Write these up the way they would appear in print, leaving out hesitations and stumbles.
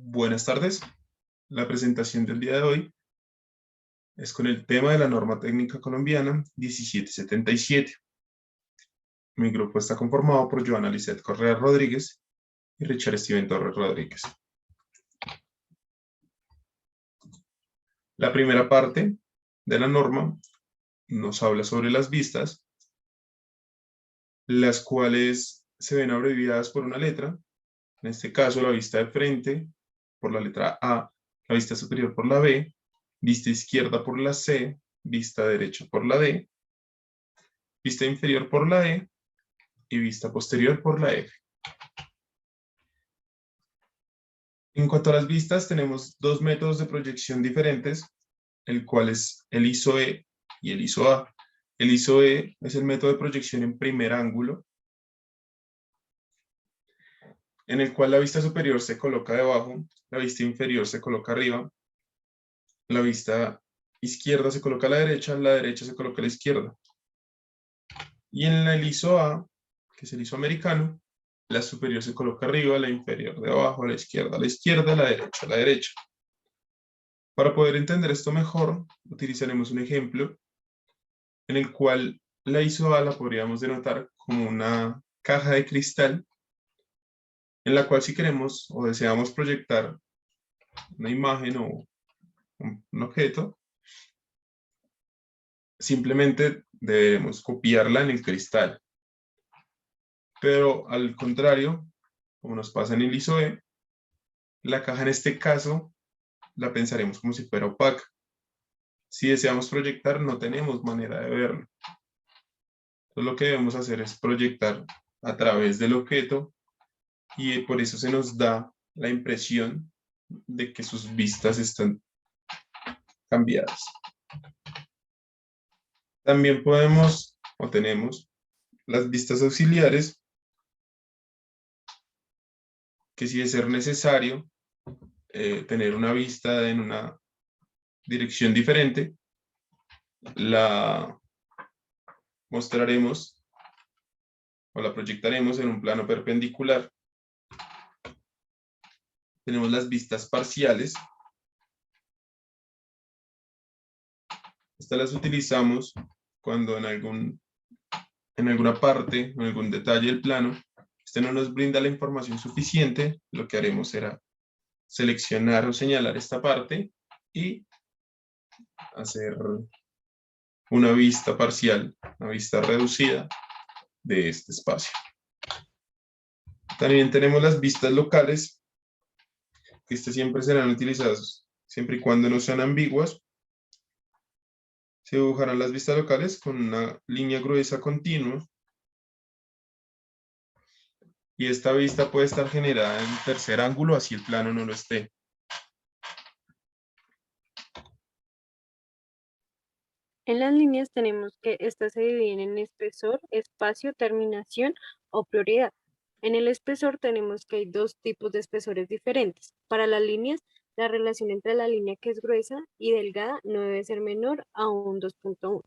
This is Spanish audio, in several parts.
Buenas tardes. La presentación del día de hoy es con el tema de la norma técnica colombiana 1777. Mi grupo está conformado por Joana Lisset Correa Rodríguez y Richard Steven Torres Rodríguez. La primera parte de la norma nos habla sobre las vistas, las cuales se ven abreviadas por una letra. En este caso, la vista de frente por la letra A, la vista superior por la B, vista izquierda por la C, vista derecha por la D, vista inferior por la E y vista posterior por la F. En cuanto a las vistas, tenemos dos métodos de proyección diferentes, el cual es el ISO-E y el ISO-A. El ISO-E es el método de proyección en primer ángulo, en el cual la vista superior se coloca debajo, la vista inferior se coloca arriba, la vista izquierda se coloca a la derecha se coloca a la izquierda. Y en el ISO-A, que es el ISO americano, la superior se coloca arriba, la inferior debajo, a la izquierda, la derecha, a la derecha. Para poder entender esto mejor, utilizaremos un ejemplo en el cual la ISO-A la podríamos denotar como una caja de cristal en la cual si queremos o deseamos proyectar una imagen o un objeto, simplemente debemos copiarla en el cristal. Pero al contrario, como nos pasa en el ISO-E, la caja en este caso la pensaremos como si fuera opaca. Si deseamos proyectar, no tenemos manera de verlo. Entonces, lo que debemos hacer es proyectar a través del objeto y por eso se nos da la impresión de que sus vistas están cambiadas. También podemos o tenemos las vistas auxiliares, que si de ser necesario tener una vista en una dirección diferente, la mostraremos o la proyectaremos en un plano perpendicular. Tenemos las vistas parciales. Estas las utilizamos cuando en alguna parte, en algún detalle del plano, este no nos brinda la información suficiente. Lo que haremos será seleccionar o señalar esta parte y hacer una vista parcial, una vista reducida de este espacio. También tenemos las vistas locales, que siempre serán utilizadas siempre y cuando no sean ambiguas. Se dibujarán las vistas locales con una línea gruesa continua y esta vista puede estar generada en tercer ángulo, así el plano no lo esté. En las líneas tenemos que estas se dividen en espesor, espacio, terminación o prioridad. En el espesor tenemos que hay dos tipos de espesores diferentes. Para las líneas, la relación entre la línea que es gruesa y delgada no debe ser menor a un 2.1.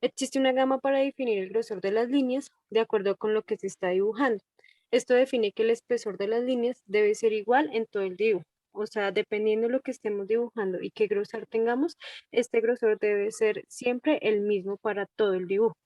Existe una gama para definir el grosor de las líneas de acuerdo con lo que se está dibujando. Esto define que el espesor de las líneas debe ser igual en todo el dibujo. O sea, dependiendo de lo que estemos dibujando y qué grosor tengamos, este grosor debe ser siempre el mismo para todo el dibujo.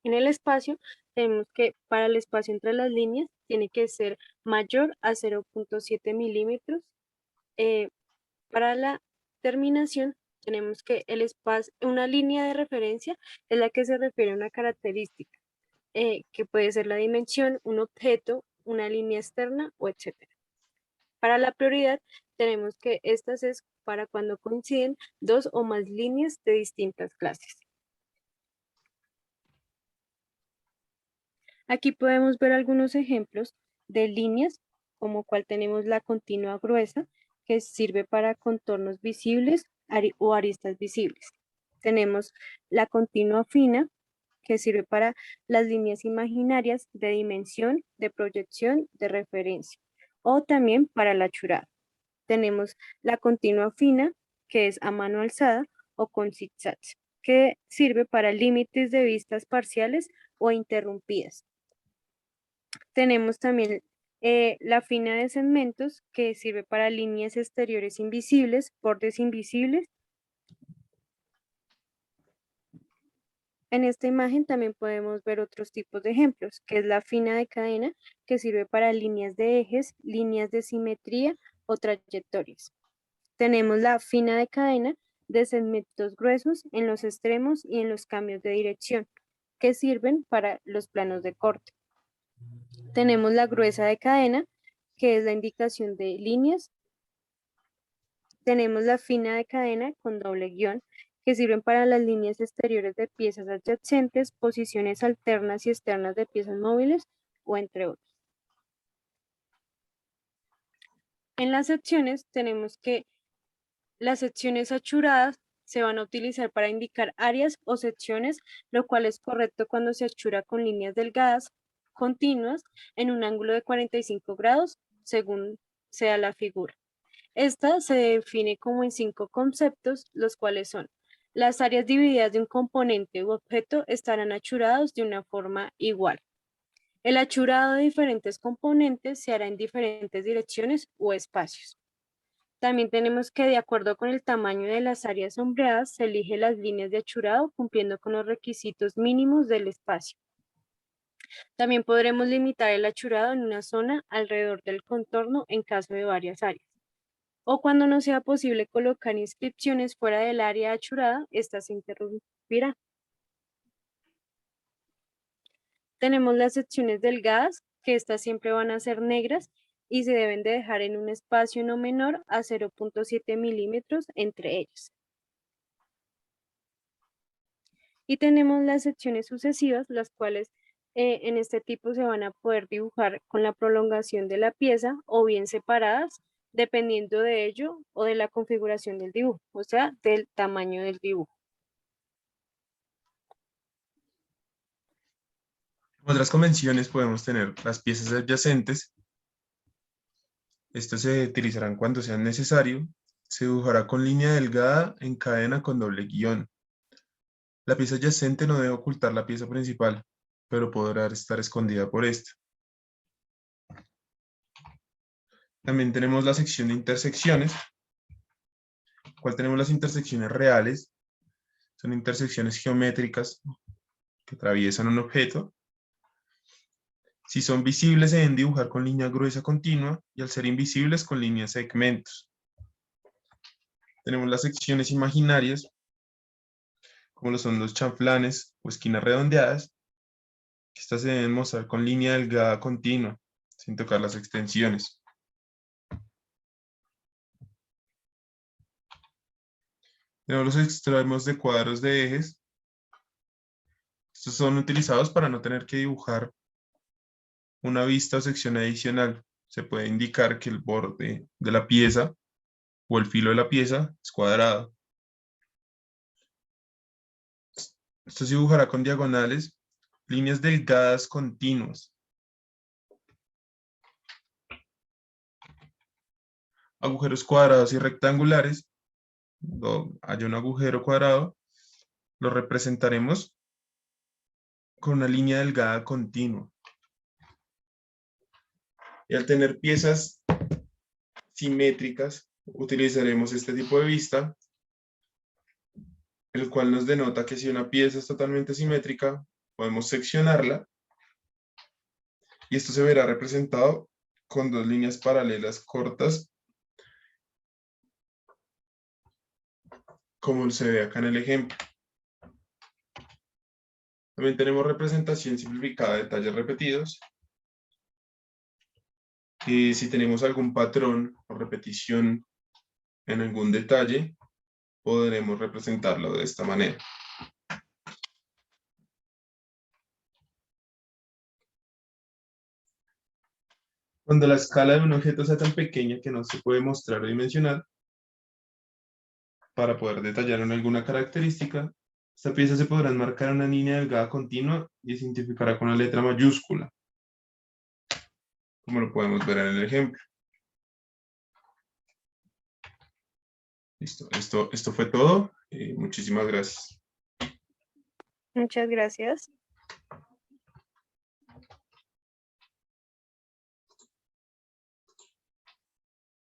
En el espacio, tenemos que para el espacio entre las líneas tiene que ser mayor a 0.7 milímetros. Para la terminación, tenemos que el espacio, una línea de referencia es la que se refiere a una característica, que puede ser la dimensión, un objeto, una línea externa o etcétera. Para la prioridad, tenemos que estas es para cuando coinciden dos o más líneas de distintas clases. Aquí podemos ver algunos ejemplos de líneas, como cual tenemos la continua gruesa, que sirve para contornos visibles o aristas visibles. Tenemos la continua fina, que sirve para las líneas imaginarias de dimensión, de proyección, de referencia, o también para la churada. Tenemos la continua fina, que es a mano alzada o con zigzags, que sirve para límites de vistas parciales o interrumpidas. Tenemos también La fina de segmentos, que sirve para líneas exteriores invisibles, bordes invisibles. En esta imagen también podemos ver otros tipos de ejemplos, que es la fina de cadena, que sirve para líneas de ejes, líneas de simetría o trayectorias. Tenemos la fina de cadena de segmentos gruesos en los extremos y en los cambios de dirección, que sirven para los planos de corte. Tenemos la gruesa de cadena, que es la indicación de líneas. Tenemos la fina de cadena con doble guión, que sirven para las líneas exteriores de piezas adyacentes, posiciones alternas y externas de piezas móviles, o entre otros. En las secciones tenemos que las secciones achuradas se van a utilizar para indicar áreas o secciones, lo cual es correcto cuando se achura con líneas delgadas, continuas, en un ángulo de 45 grados, según sea la figura. Esta se define como en 5 conceptos, los cuales son: las áreas divididas de un componente u objeto estarán achurados de una forma igual. El achurado de diferentes componentes se hará en diferentes direcciones o espacios. También tenemos que, de acuerdo con el tamaño de las áreas sombreadas, se eligen las líneas de achurado cumpliendo con los requisitos mínimos del espacio. También podremos limitar el achurado en una zona alrededor del contorno en caso de varias áreas. O cuando no sea posible colocar inscripciones fuera del área achurada, esta se interrumpirá. Tenemos las secciones delgadas, que estas siempre van a ser negras y se deben de dejar en un espacio no menor a 0.7 milímetros entre ellas. Y tenemos las secciones sucesivas, las cuales en este tipo se van a poder dibujar con la prolongación de la pieza o bien separadas, dependiendo de ello o de la configuración del dibujo, o sea, del tamaño del dibujo. Otras convenciones podemos tener las piezas adyacentes. Estas se utilizarán cuando sean necesario. Se dibujará con línea delgada en cadena con doble guión. La pieza adyacente no debe ocultar la pieza principal, pero podrá estar escondida por esta. También tenemos la sección de intersecciones, cual tenemos las intersecciones reales. Son intersecciones geométricas que atraviesan un objeto. Si son visibles, se deben dibujar con línea gruesa continua y al ser invisibles con líneas de segmentos. Tenemos las secciones imaginarias, como lo son los chanflanes o esquinas redondeadas. Estas se deben mostrar con línea delgada continua, sin tocar las extensiones. Tenemos los extremos de cuadros de ejes. Estos son utilizados para no tener que dibujar una vista o sección adicional. Se puede indicar que el borde de la pieza o el filo de la pieza es cuadrado. Esto se dibujará con diagonales, líneas delgadas continuas. Agujeros cuadrados y rectangulares. Cuando haya un agujero cuadrado, lo representaremos con una línea delgada continua. Y al tener piezas simétricas, utilizaremos este tipo de vista, el cual nos denota que si una pieza es totalmente simétrica, podemos seccionarla y esto se verá representado con dos líneas paralelas cortas, como se ve acá en el ejemplo. También tenemos representación simplificada de detalles repetidos. Y si tenemos algún patrón o repetición en algún detalle, podremos representarlo de esta manera. Cuando la escala de un objeto sea tan pequeña que no se puede mostrar o dimensionar, para poder detallar en alguna característica, esta pieza se podrá enmarcar en una línea delgada continua y se identificará con una letra mayúscula, como lo podemos ver en el ejemplo. Listo, esto fue todo. Muchísimas gracias. Muchas gracias.